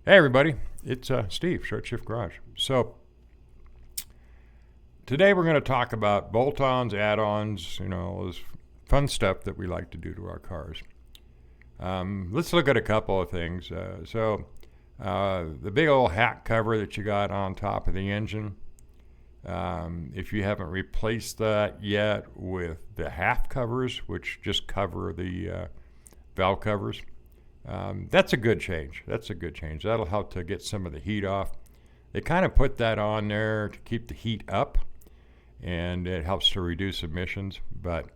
Hey everybody, it's Steve, Short Shift Garage. So today we're going to talk about bolt-ons, add-ons, all this fun stuff that we like to do to our cars. Let's look at a couple of things. The big old hat cover that you got on top of the engine, if you haven't replaced that yet with the half covers, which just cover the valve covers, that's a good change. That'll help to get some of the heat off. They kind of put that on there to keep the heat up, and it helps to reduce emissions, but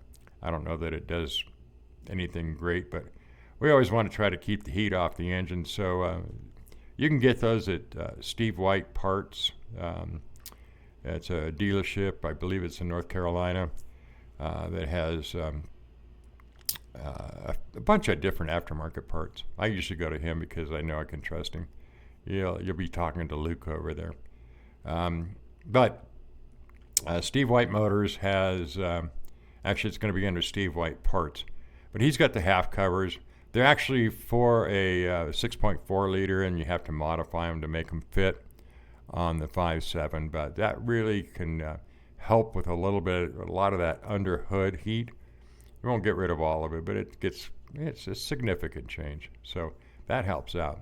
I don't know that it does anything great, but we always want to try to keep the heat off the engine. So you can get those at Steve White Parts. It's a dealership, I believe it's in North Carolina, that has a bunch of different aftermarket parts. I usually go to him because I know I can trust him. You'll be talking to Luke over there. But Steve White Motors has, actually it's going to be under Steve White Parts, but he's got the half covers. They're actually for a 6.4 liter, and you have to modify them to make them fit on the 5.7, but that really can help with a lot of that under hood heat. We won't get rid of all of it, but it's a significant change. So that helps out.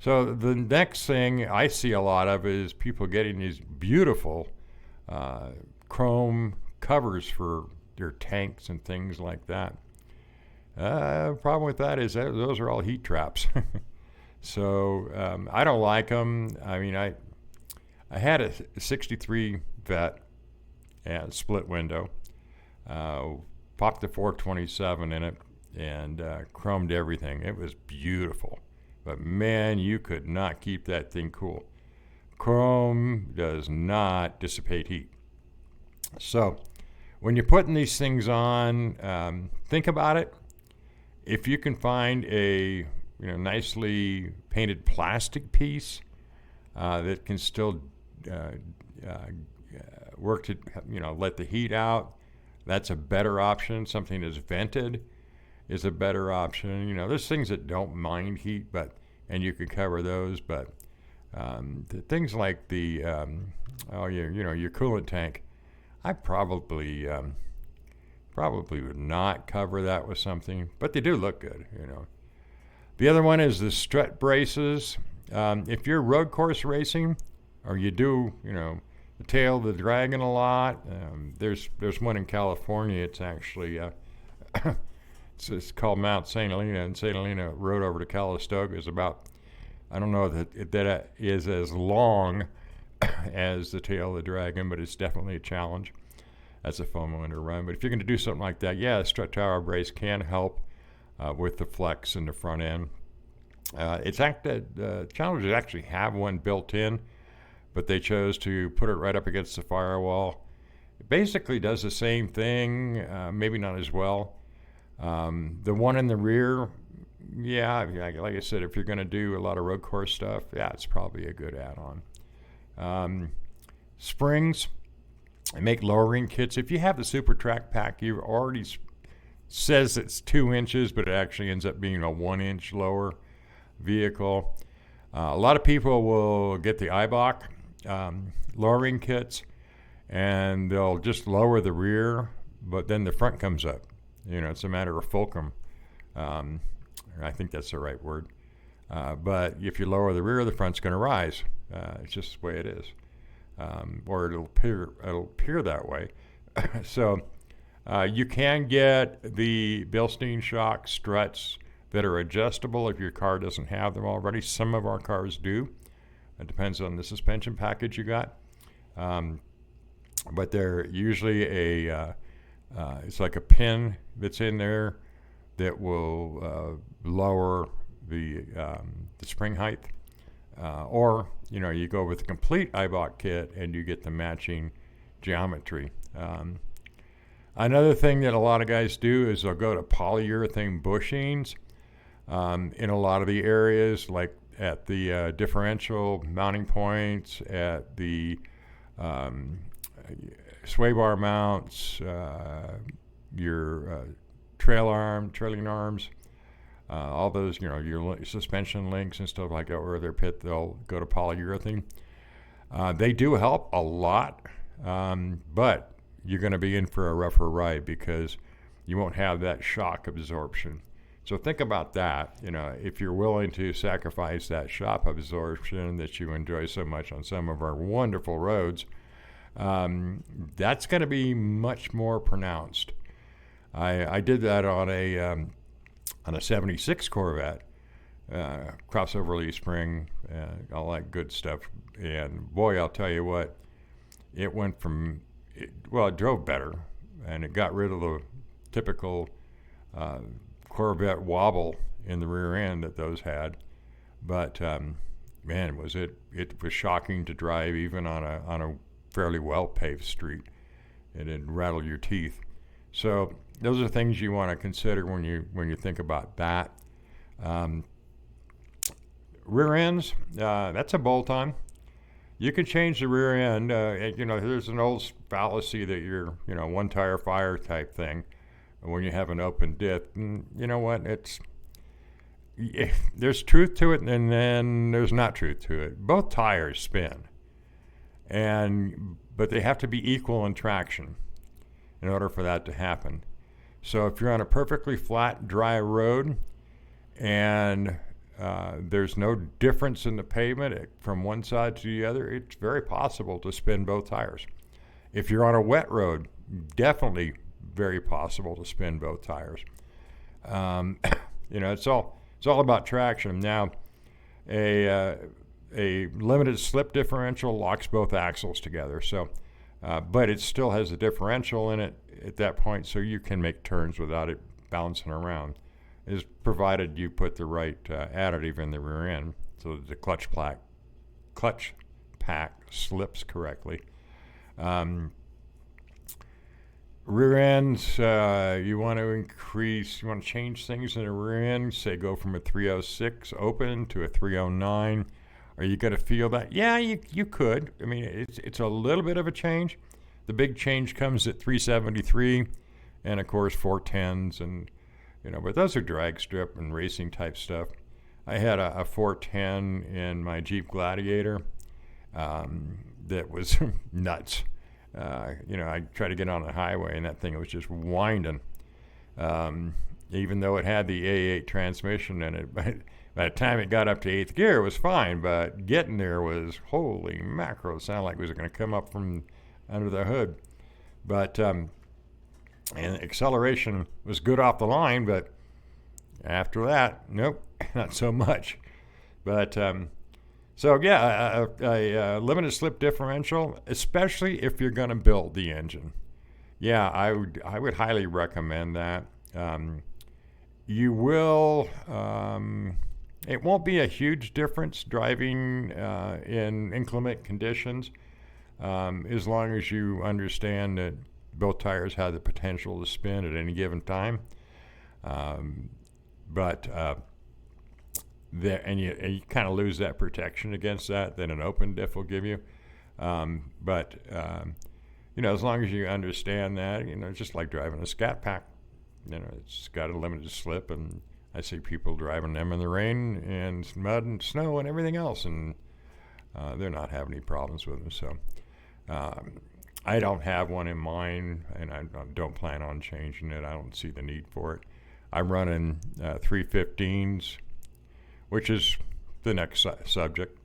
So the next thing I see a lot of is people getting these beautiful chrome covers for their tanks and things like that. Problem with that is that those are all heat traps. So I don't like them. I mean, I had a 63 Vet and split window. Popped the 427 in it and chromed everything. It was beautiful. But man, you could not keep that thing cool. Chrome does not dissipate heat. So when you're putting these things on, think about it. If you can find a nicely painted plastic piece that can still work to let the heat out, that's a better option. Something that's vented is a better option. There's things that don't mind heat, and you can cover those. But the things like the your coolant tank, I probably would not cover that with something, but they do look good. The other one is the strut braces. If you're road course racing, or you do the tail of the dragon a lot. There's one in California. It's actually it's called Mount St. Helena, and St. Helena Road over to Calistoga is about, I don't know that is as long as the tail of the dragon, but it's definitely a challenge. That's a fun one to run. But if you're going to do something like that, a strut tower brace can help with the flex in the front end. The Challengers actually have one built in, but they chose to put it right up against the firewall. It basically does the same thing, maybe not as well. The one in the rear, like I said, if you're going to do a lot of road course stuff, it's probably a good add-on. Springs, I make lowering kits. If you have the Super Track Pack, you already says it's 2 inches, but it actually ends up being a 1-inch lower vehicle. A lot of people will get the IBOC lowering kits, and they'll just lower the rear, but then the front comes up. It's a matter of fulcrum. I think that's the right word. But if you lower the rear, the front's going to rise. It's just the way it is, or it'll appear that way. So you can get the Bilstein shock struts that are adjustable if your car doesn't have them already. Some of our cars do. It depends on the suspension package you got. But they're usually it's like a pin that's in there that will lower the spring height. Or you go with a complete IBOC kit and you get the matching geometry. Another thing that a lot of guys do is they'll go to polyurethane bushings in a lot of the areas, like at the differential mounting points, at the sway bar mounts, your trailing arms. all those, your suspension links and stuff like that, where they'll go to polyurethane. They do help a lot, but you're going to be in for a rougher ride because you won't have that shock absorption. So think about that. If you're willing to sacrifice that shock absorption that you enjoy so much on some of our wonderful roads, that's going to be much more pronounced. I did that on a '76 Corvette, crossover leaf spring, all that good stuff. And boy, I'll tell you what, it went from, it drove better, and it got rid of the typical Corvette wobble in the rear end that those had. But man, it was shocking to drive even on a fairly well paved street. It'd rattle your teeth. So those are things you want to consider when you think about that. Rear ends, that's a bolt-on. You can change the rear end. There's an old fallacy that you're, one tire fire type thing when you have an open diff. And you know what? There's truth to it, and then there's not truth to it. Both tires spin, but they have to be equal in traction in order for that to happen. So if you're on a perfectly flat, dry road and there's no difference in the pavement from one side to the other, it's very possible to spin both tires. If you're on a wet road, definitely very possible to spin both tires. It's all about traction. Now, a limited slip differential locks both axles together. So, but it still has a differential in it at that point, so you can make turns without it bouncing around, is provided you put the right additive in the rear end so that the clutch pack slips correctly. Rear ends, you want to change things in the rear end, say go from a 306 open to a 309. Are you going to feel that? Yeah, you could. I mean, it's a little bit of a change. The big change comes at 373 and, of course, 410s. And, but those are drag strip and racing type stuff. I had a 410 in my Jeep Gladiator that was nuts. I tried to get on the highway, and that thing was just winding. Even though it had the A8 transmission in it, but by the time it got up to 8th gear, it was fine. But getting there was, holy mackerel, it sounded like it was going to come up from under the hood. But and acceleration was good off the line, but after that, nope, not so much. But so yeah, a limited slip differential, especially if you're going to build the engine. Yeah, I would highly recommend that. You will. It won't be a huge difference driving in inclement conditions, as long as you understand that both tires have the potential to spin at any given time. But you kind of lose that protection against that an open diff will give you. But as long as you understand that, just like driving a Scat Pack, it's got a limited slip, and I see people driving them in the rain and mud and snow and everything else, and they're not having any problems with them. So I don't have one in mind, and I don't plan on changing it. I don't see the need for it. I'm running 315s, which is the next subject.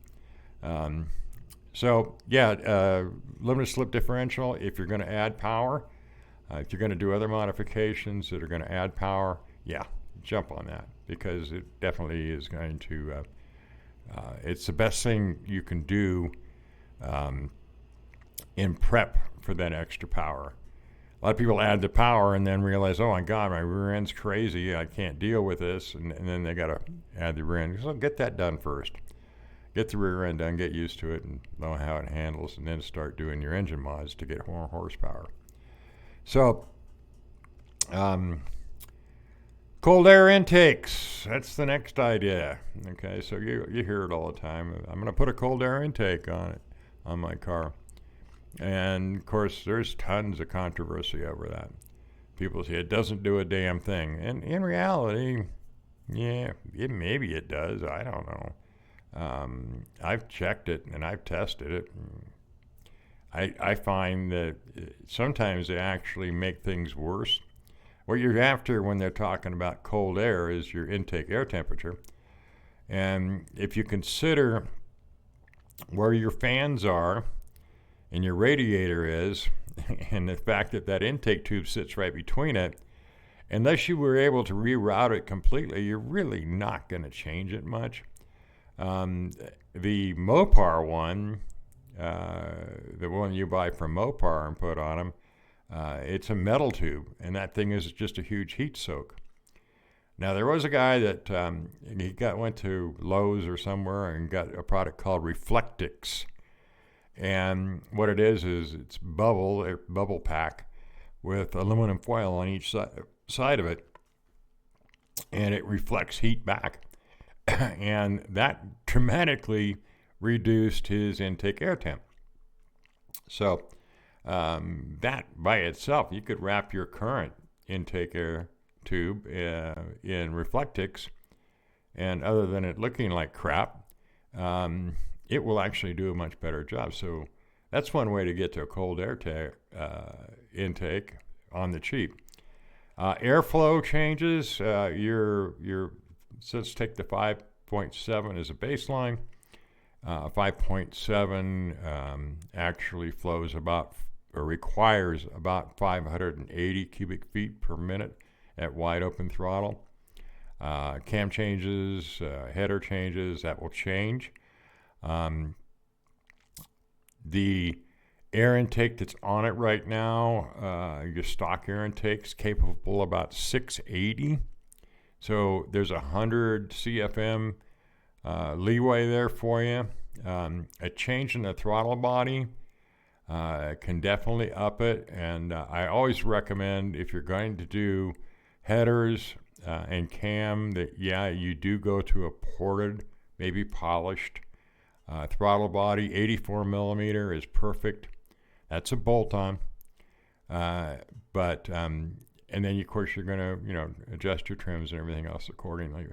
So yeah, limited slip differential. If you're going to add power, if you're going to do other modifications that are going to add power, yeah, jump on that, because it definitely is going to. It's the best thing you can do in prep for that extra power. A lot of people add the power and then realize, oh my God, my rear end's crazy, I can't deal with this, and then they got to add the rear end. So get that done first. Get the rear end done, get used to it, and know how it handles, and then start doing your engine mods to get more horsepower. So, cold air intakes, that's the next idea. Okay, so you hear it all the time. I'm going to put a cold air intake on my car. And of course, there's tons of controversy over that. People say it doesn't do a damn thing. And in reality, Yeah, maybe it does. I don't know. I've checked it and I've tested it. I find that sometimes they actually make things worse. What you're after when they're talking about cold air is your intake air temperature. And if you consider where your fans are and your radiator is, and the fact that that intake tube sits right between it, unless you were able to reroute it completely, you're really not going to change it much. The Mopar one, the one you buy from Mopar and put on them, it's a metal tube, and that thing is just a huge heat soak. Now, there was a guy that went to Lowe's or somewhere and got a product called Reflectix. And what it is it's bubble pack with aluminum foil on each side of it, and it reflects heat back. And that dramatically reduced his intake air temp. So that by itself, you could wrap your current intake air tube in Reflectix, and other than it looking like crap, it will actually do a much better job. So that's one way to get to a cold air intake on the cheap. Airflow changes. So let's take the 5.7 as a baseline. 5.7 actually flows about, or requires about 580 cubic feet per minute at wide open throttle. Cam changes, header changes, that will change. The air intake that's on it right now, your stock air intake's capable about 680. So there's 100 CFM leeway there for you. A change in the throttle body can definitely up it. And I always recommend, if you're going to do headers and cam, that you do go to a ported, maybe polished throttle body. 84 millimeter is perfect. That's a bolt-on. And then, of course, you're going to, adjust your trims and everything else accordingly.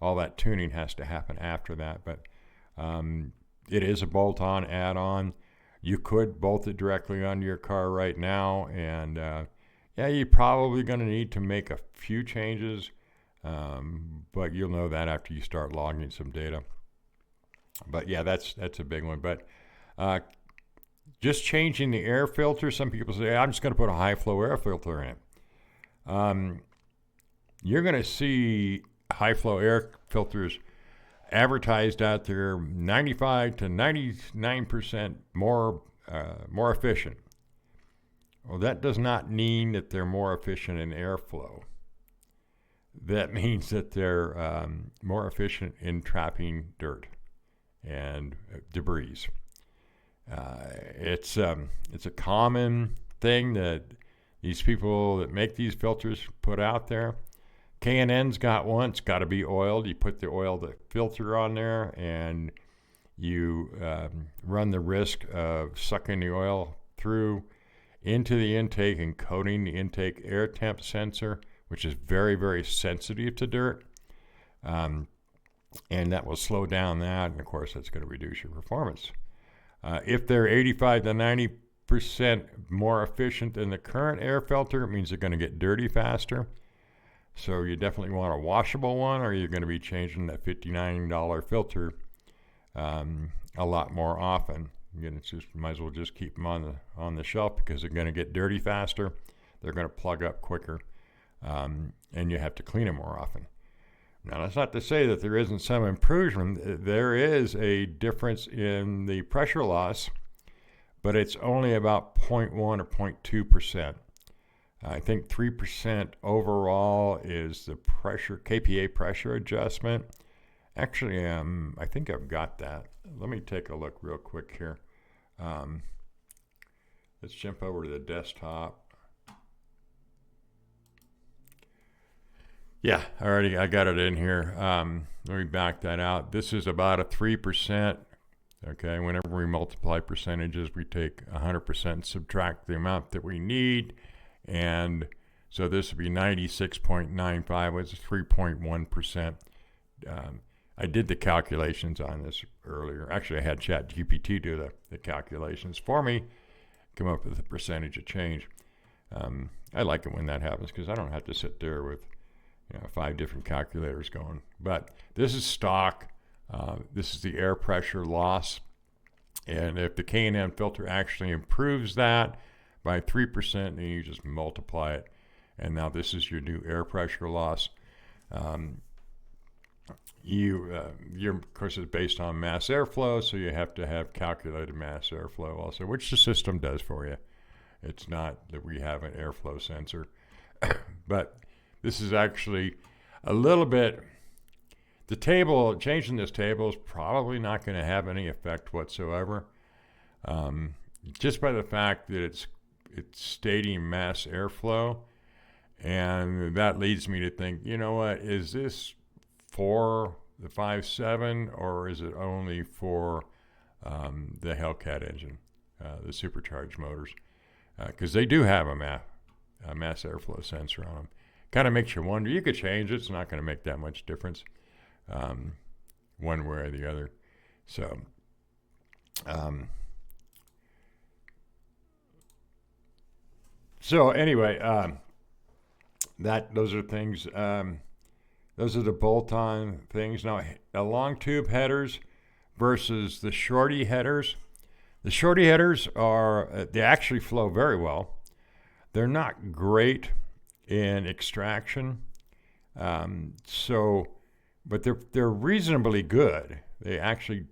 All that tuning has to happen after that. But it is a bolt-on add-on. You could bolt it directly onto your car right now. And, you're probably going to need to make a few changes. But you'll know that after you start logging some data. But, that's a big one. But just changing the air filter. Some people say, I'm just going to put a high-flow air filter in it. You're going to see high-flow air filters advertised out there 95 to 99% more efficient. Well, that does not mean that they're more efficient in airflow. That means that they're more efficient in trapping dirt and debris. It's a common thing that these people that make these filters put out there. K&N's got one. It's got to be oiled. You put the filter on there, and you run the risk of sucking the oil through into the intake and coating the intake air temp sensor, which is very, very sensitive to dirt. And that will slow down that, and of course, that's going to reduce your performance. If they're 85 to 90% more efficient than the current air filter, it means they're going to get dirty faster. So you definitely want a washable one, or you're going to be changing that $59 filter a lot more often. Again, it's just might as well just keep them on the shelf, because they're going to get dirty faster. They're going to plug up quicker, and you have to clean them more often. Now, that's not to say that there isn't some improvement. There is a difference in the pressure loss, but it's only about 0.1 or 0.2%. I think 3% overall is the KPA pressure adjustment. Actually, I think I've got that. Let me take a look real quick here. Let's jump over to the desktop. Yeah, I got it in here. Let me back that out. This is about a 3%. Okay, whenever we multiply percentages, we take 100%, subtract the amount that we need, and So this would be 96.95, which is 3.1%. I did the calculations on this earlier. Actually, I had ChatGPT do the calculations for me, come up with the percentage of change. I like it when that happens because I don't have to sit there with 5 different calculators going. But this is stock. This is the air pressure loss. And if the K&N filter actually improves that by 3%, then you just multiply it. And now this is your new air pressure loss. Your course is based on mass airflow, so you have to have calculated mass airflow also, which the system does for you. It's not that we have an airflow sensor. But this is actually a little bit, changing this table is probably not going to have any effect whatsoever. Just by the fact that it's stating mass airflow. And that leads me to think, you know what, is this for the 5.7 or is it only for the Hellcat engine, the supercharged motors? Because they do have a mass airflow sensor on them. Kind of makes you wonder. You could change it. It's not going to make that much difference one way or the other. So anyway, those are things. Those are the bolt-on things. Now, long tube headers versus the shorty headers. The shorty headers they actually flow very well. They're not great in extraction, but they're reasonably good. They actually,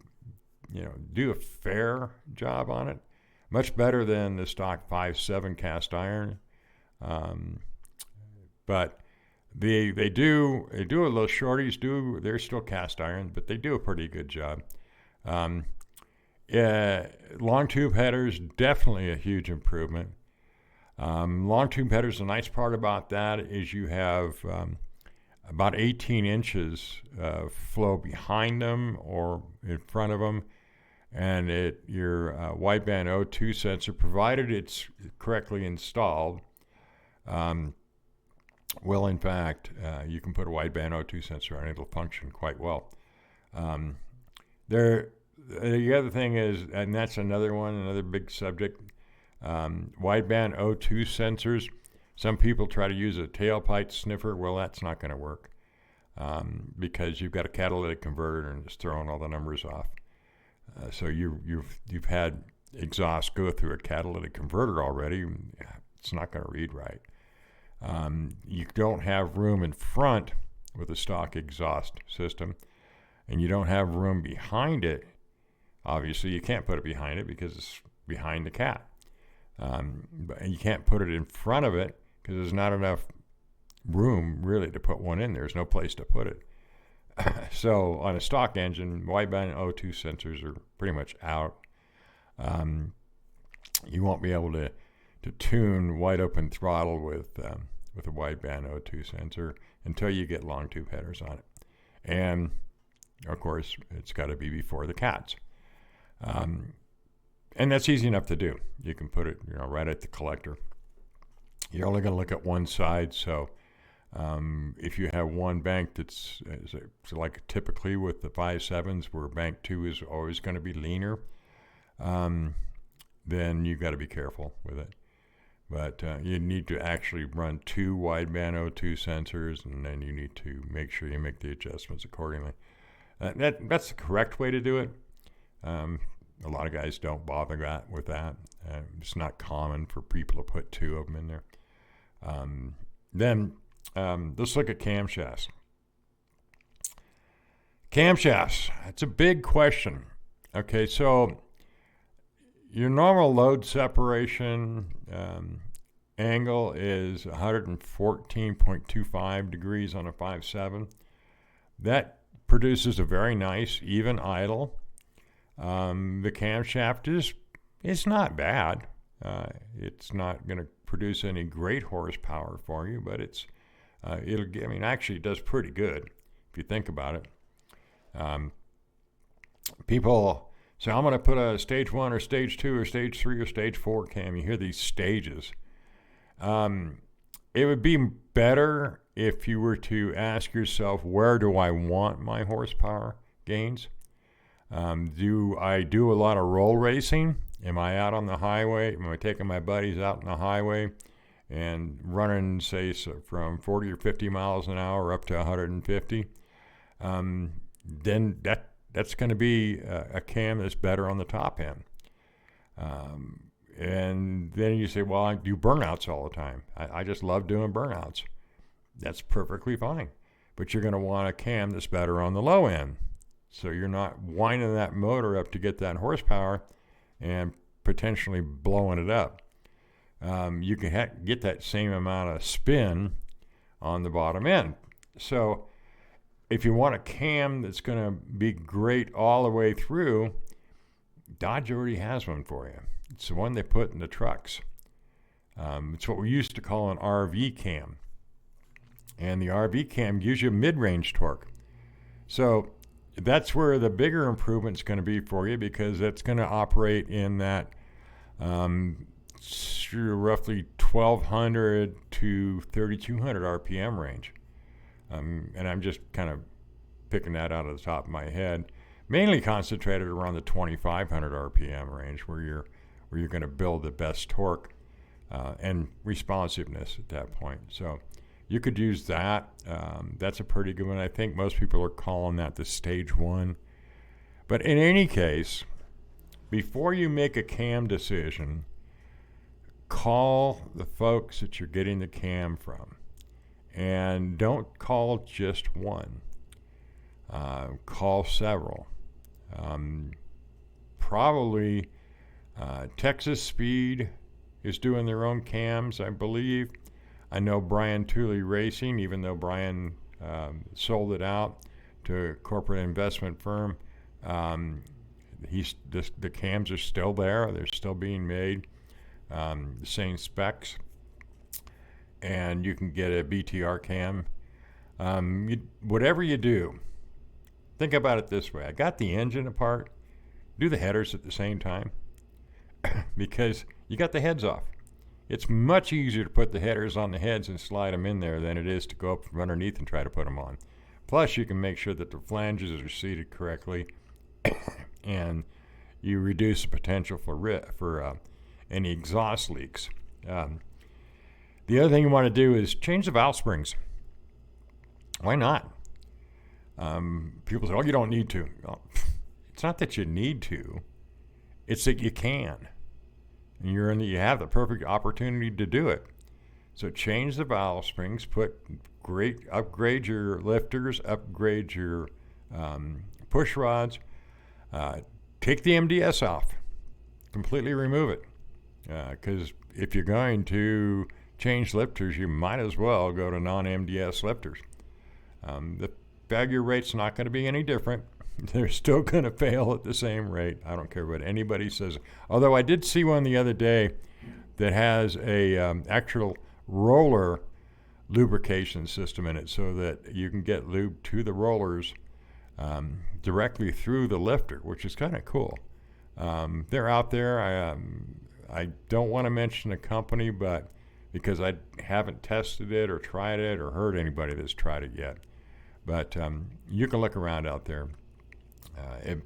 do a fair job on it. Much better than the stock 5.7 cast iron, but they do a little shorties. They're still cast iron, but they do a pretty good job. Long tube headers, definitely a huge improvement. Long tube headers, the nice part about that is you have about 18 inches of flow behind them or in front of them. And your wideband O2 sensor, provided it's correctly installed, will in fact, you can put a wideband O2 sensor on it. It'll function quite well. The other thing is, and that's another big subject, wideband O2 sensors. Some people try to use a tailpipe sniffer. Well, that's not going to work because you've got a catalytic converter and it's throwing all the numbers off. So you've had exhaust go through a catalytic converter already. It's not going to read right. You don't have room in front with a stock exhaust system, and you don't have room behind it. Obviously, you can't put it behind it because it's behind the cat. But you can't put it in front of it because there's not enough room really to put one in there. There's no place to put it. So on a stock engine, wideband O2 sensors are pretty much out. You won't be able to tune wide open throttle with a wideband O2 sensor until you get long tube headers on it. And of course, it's got to be before the cats. And that's easy enough to do. You can put it, right at the collector. You're only going to look at one side, so if you have one bank that's like typically with the 5.7s, where bank 2 is always going to be leaner, then you've got to be careful with it. But you need to actually run 2 wideband O2 sensors, and then you need to make sure you make the adjustments accordingly. That's the correct way to do it. A lot of guys don't bother with that. It's not common for people to put 2 of them in there. Then let's look at camshafts. Camshafts, that's a big question. Okay, so your normal load separation angle is 114.25 degrees on a 5.7. That produces a very nice, even idle. The camshaft is not bad. It's not going to produce any great horsepower for you, but actually it does pretty good if you think about it. People say, I'm going to put a stage 1 or stage 2 or stage 3 or stage 4 cam. You hear these stages. It would be better if you were to ask yourself, where do I want my horsepower gains? Do I do a lot of roll racing? Am I out on the highway? Am I taking my buddies out on the highway and running, say, from 40 or 50 miles an hour up to 150? Then that's going to be a cam that's better on the top end. And then you say, well, I do burnouts all the time. I just love doing burnouts. That's perfectly fine. But you're going to want a cam that's better on the low end. So you're not winding that motor up to get that horsepower and potentially blowing it up. You can get that same amount of spin on the bottom end. So if you want a cam that's going to be great all the way through, Dodge already has one for you. It's the one they put in the trucks. It's what we used to call an RV cam. And the RV cam gives you mid-range torque. So that's where the bigger improvement's going to be for you, because it's going to operate in that roughly 1,200 to 3,200 RPM range. And I'm just kind of picking that out of the top of my head. Mainly concentrated around the 2,500 RPM range, where you're going to build the best torque and responsiveness at that point. So you could use that. That's a pretty good one. I think most people are calling that the stage 1. But in any case, before you make a cam decision, call the folks that you're getting the cam from. And don't call just one. Call several. Probably Texas Speed is doing their own cams, I believe. I know Brian Tooley Racing, even though Brian sold it out to a corporate investment firm, the cams are still there. They're still being made, the same specs. And you can get a BTR cam. Whatever you do, think about it this way. I got the engine apart. Do the headers at the same time because you got the heads off. It's much easier to put the headers on the heads and slide them in there than it is to go up from underneath and try to put them on. Plus, you can make sure that the flanges are seated correctly and you reduce the potential for any exhaust leaks. The other thing you want to do is change the valve springs. Why not? People say, oh, you don't need to. Well, it's not that you need to. It's that you can. And you have the perfect opportunity to do it. So change the valve springs, upgrade your lifters, upgrade your push rods, take the MDS off, completely remove it. Because if you're going to change lifters, you might as well go to non-MDS lifters. The failure rate's not going to be any different. They're still going to fail at the same rate. I don't care what anybody says. Although I did see one the other day that has a actual roller lubrication system in it, so that you can get lube to the rollers directly through the lifter, which is kind of cool. They're out there. I don't want to mention the company, but because I haven't tested it or tried it or heard anybody that's tried it yet. But you can look around out there.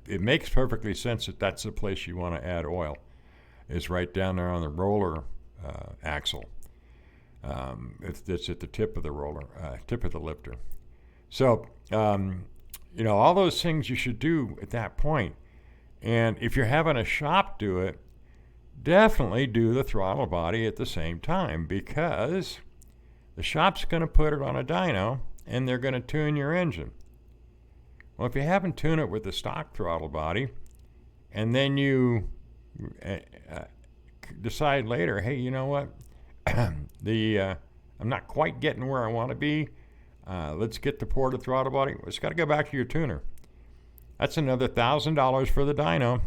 It makes perfectly sense that that's the place you want to add oil. It's right down there on the roller axle. It's at the tip of the roller, tip of the lifter. So, all those things you should do at that point. And if you're having a shop do it, definitely do the throttle body at the same time, because the shop's going to put it on a dyno and they're going to tune your engine. Well, if you haven't tuned it with the stock throttle body, and then you decide later, hey, you know what? I'm not quite getting where I want to be. Let's get the ported throttle body. Well, it's got to go back to your tuner. That's another $1,000 for the dyno.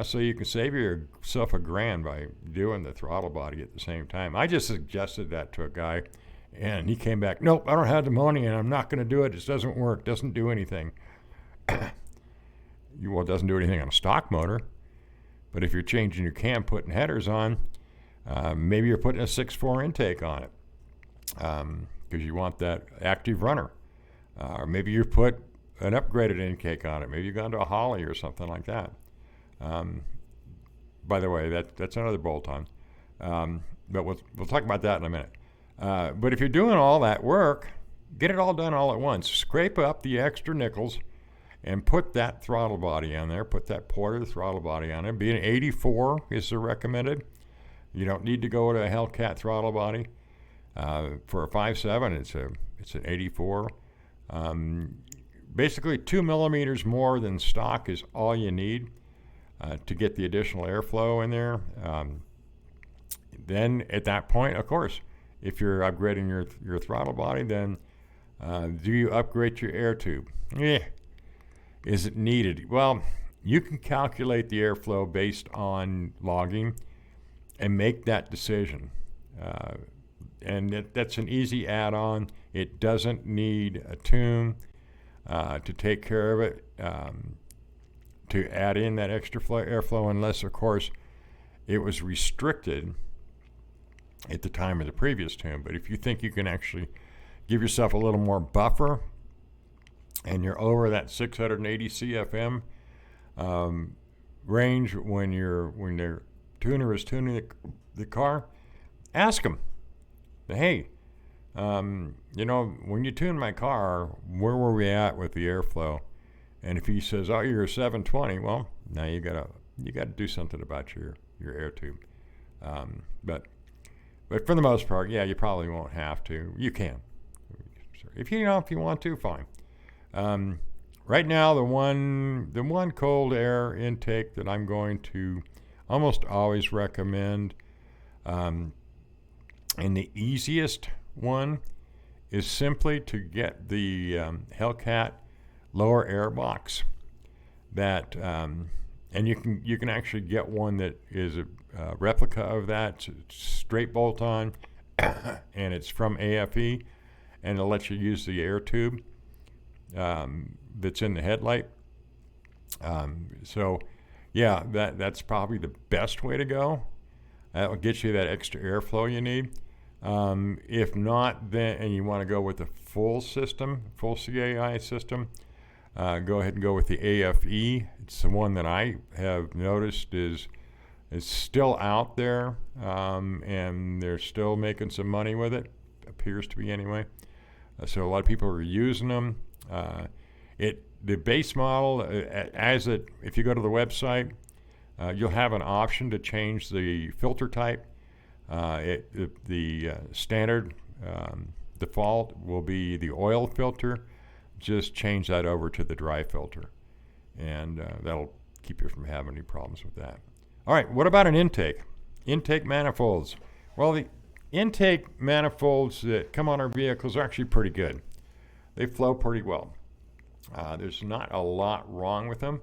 So you can save yourself $1,000 by doing the throttle body at the same time. I just suggested that to a guy, and he came back, nope, I don't have the money, and I'm not going to do it. It doesn't work. Doesn't do anything. Well, it doesn't do anything on a stock motor. But if you're changing your cam, putting headers on, Maybe you're putting a 6.4 intake on it because you want that active runner. Or maybe you put an upgraded intake on it. Maybe you've gone to a Holly or something like that. By the way, that's another bolt-on. But we'll talk about that in a minute. But if you're doing all that work, get it all done all at once. Scrape up the extra nickels and put that throttle body on there. Put that Porter throttle body on there. Be an 84 is the recommended. You don't need to go to a Hellcat throttle body. For a 5.7, it's an 84. Basically 2 millimeters more than stock is all you need to get the additional airflow in there. Then at that point, of course, if you're upgrading your throttle body, then do you upgrade your air tube? Is it needed? Well, you can calculate the airflow based on logging and make that decision. And that's an easy add-on. It doesn't need a tune to take care of it, to add in that extra airflow, unless, of course, it was restricted at the time of the previous tune. But if you think you can actually give yourself a little more buffer and you're over that 680 CFM range when their tuner is tuning the car, ask them. Hey, when you tuned my car, where were we at with the airflow? And if he says, "Oh, you're a 720," well, now you gotta do something about your air tube. But for the most part, yeah, you probably won't have to. You can, if you want to, fine. Right now, the one cold air intake that I'm going to almost always recommend, and the easiest one, is simply to get the Hellcat lower air box. That and you can actually get one that is a replica of that. It's straight bolt-on, and it's from AFE, and it'll let you use the air tube that's in the headlight. So, yeah, that's probably the best way to go. That will get you that extra airflow you need. If not, then and you want to go with the full CAI system, go ahead and go with the AFE. It's the one that I have noticed is still out there, and they're still making some money with it. Appears to be anyway. So a lot of people are using them. The base model, if you go to the website, you'll have an option to change the filter type. The standard default will be the oil filter. Just change that over to the dry filter, and that'll keep you from having any problems with that. All right, what about an intake? Intake manifolds. Well, the intake manifolds that come on our vehicles are actually pretty good. They flow pretty well. There's not a lot wrong with them.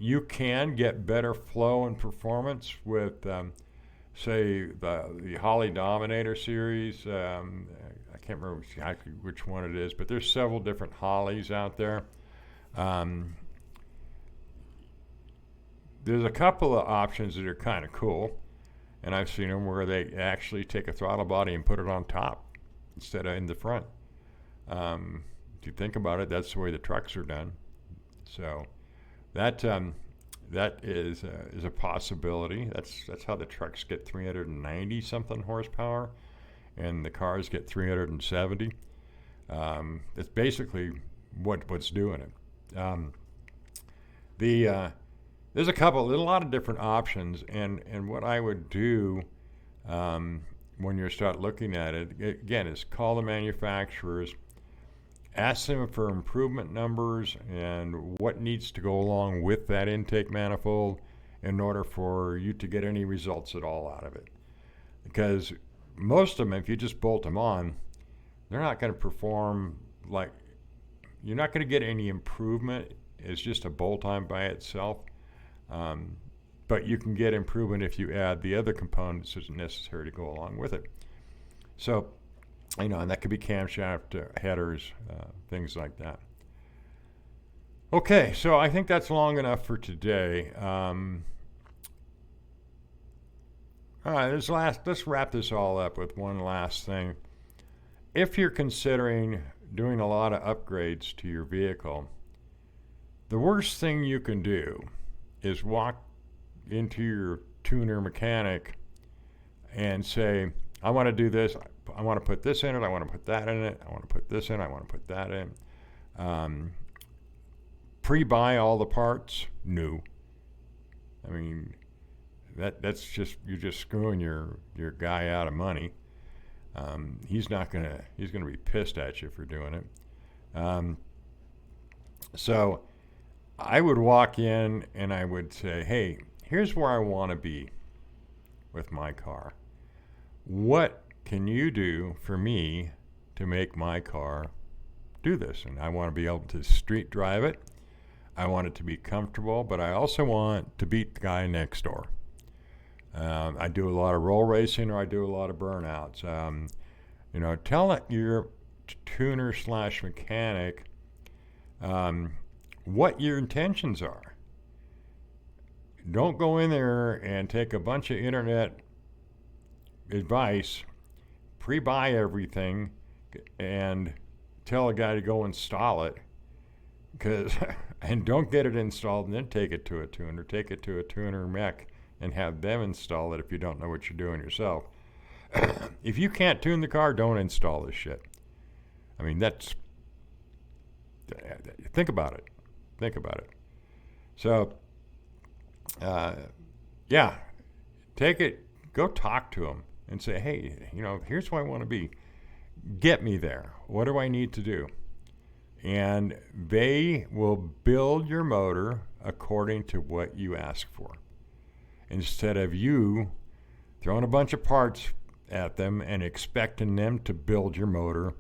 You can get better flow and performance with, say, the Holly Dominator series. I can't remember exactly which one it is, but there's several different Hollys out there. There's a couple of options that are kind of cool, and I've seen them where they actually take a throttle body and put it on top instead of in the front. If you think about it, that's the way the trucks are done. So that is a possibility. That's how the trucks get 390 something horsepower, and the cars get 370. It's basically what's doing it. There's a lot of different options, and what I would do when you start looking at it, again, is call the manufacturers, ask them for improvement numbers and what needs to go along with that intake manifold in order for you to get any results at all out of it. Because most of them, if you just bolt them on, they're not going to perform like, you're not going to get any improvement. It's just a bolt-on by itself. But you can get improvement if you add the other components that's necessary to go along with it. So, and that could be camshaft headers, things like that. Okay, so I think that's long enough for today. All right, let's wrap this all up with one last thing. If you're considering doing a lot of upgrades to your vehicle, the worst thing you can do is walk into your tuner mechanic and say, I want to do this. I want to put this in it. I want to put that in it. I want to put this in. I want to put that in. Pre-buy all the parts? No. I mean, that's just, you're just screwing your guy out of money. He's gonna be pissed at you for doing it. So I would walk in and I would say, hey, here's where I want to be with my car. What can you do for me to make my car do this? And I want to be able to street drive it. I want it to be comfortable, but I also want to beat the guy next door. I do a lot of roll racing, or I do a lot of burnouts. Tell your tuner / mechanic what your intentions are. Don't go in there and take a bunch of internet advice, pre-buy everything, and tell a guy to go install it. And don't get it installed and then take it to a tuner. Take it to a tuner mech and have them install it if you don't know what you're doing yourself. If you can't tune the car, don't install this shit. I mean, think about it. Think about it. So, take it, go talk to them and say, hey, here's where I want to be. Get me there. What do I need to do? And they will build your motor according to what you ask for. Instead of you throwing a bunch of parts at them and expecting them to build your motor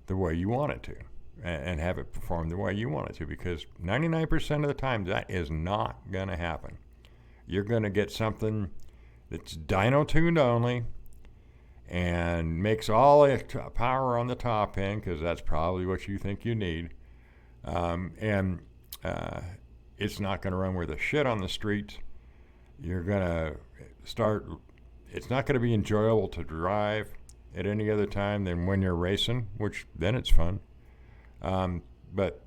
the way you want it to and have it perform the way you want it to, because 99% of the time that is not going to happen. You're going to get something that's dyno tuned only and makes all the power on the top end, because that's probably what you think you need. It's not going to run worth a shit on the streets. You're going to it's not going to be enjoyable to drive at any other time than when you're racing, which then it's fun. But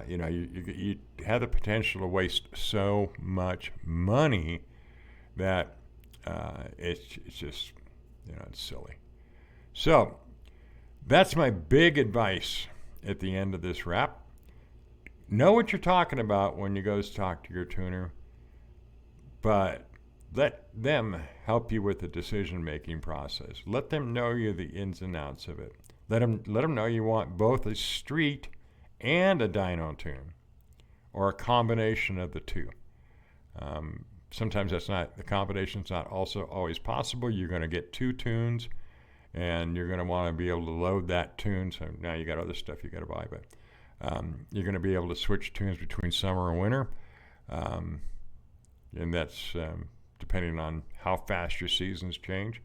you have the potential to waste so much money that it's just, it's silly. So that's my big advice at the end of this wrap. Know what you're talking about when you go to talk to your tuner, but let them help you with the decision-making process. Let them know you the ins and outs of it. Let them know you want both a street and a dyno tune, or a combination of the two. Sometimes the combination's not also always possible. You're going to get two tunes, and you're going to want to be able to load that tune. So now you got other stuff you got to buy, but you're going to be able to switch tunes between summer and winter, and that's depending on how fast your seasons change,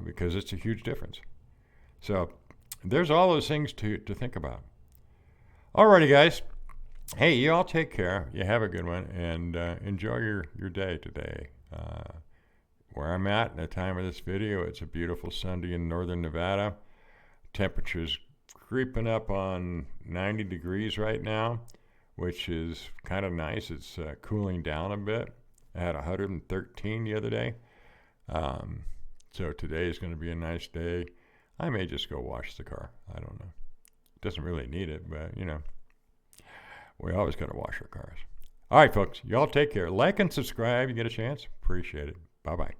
because it's a huge difference. So there's all those things to think about. Alrighty, guys. Hey, you all take care. You have a good one, and enjoy your day today. Where I'm at the time of this video, it's a beautiful Sunday in northern Nevada. Temperatures creeping up on 90 degrees right now, which is kind of nice. It's cooling down a bit. I had 113 the other day. So today is going to be a nice day. I may just go wash the car. I don't know. Doesn't really need it, but we always got to wash our cars. All right, folks. Y'all take care. Like and subscribe. You get a chance. Appreciate it. Bye-bye.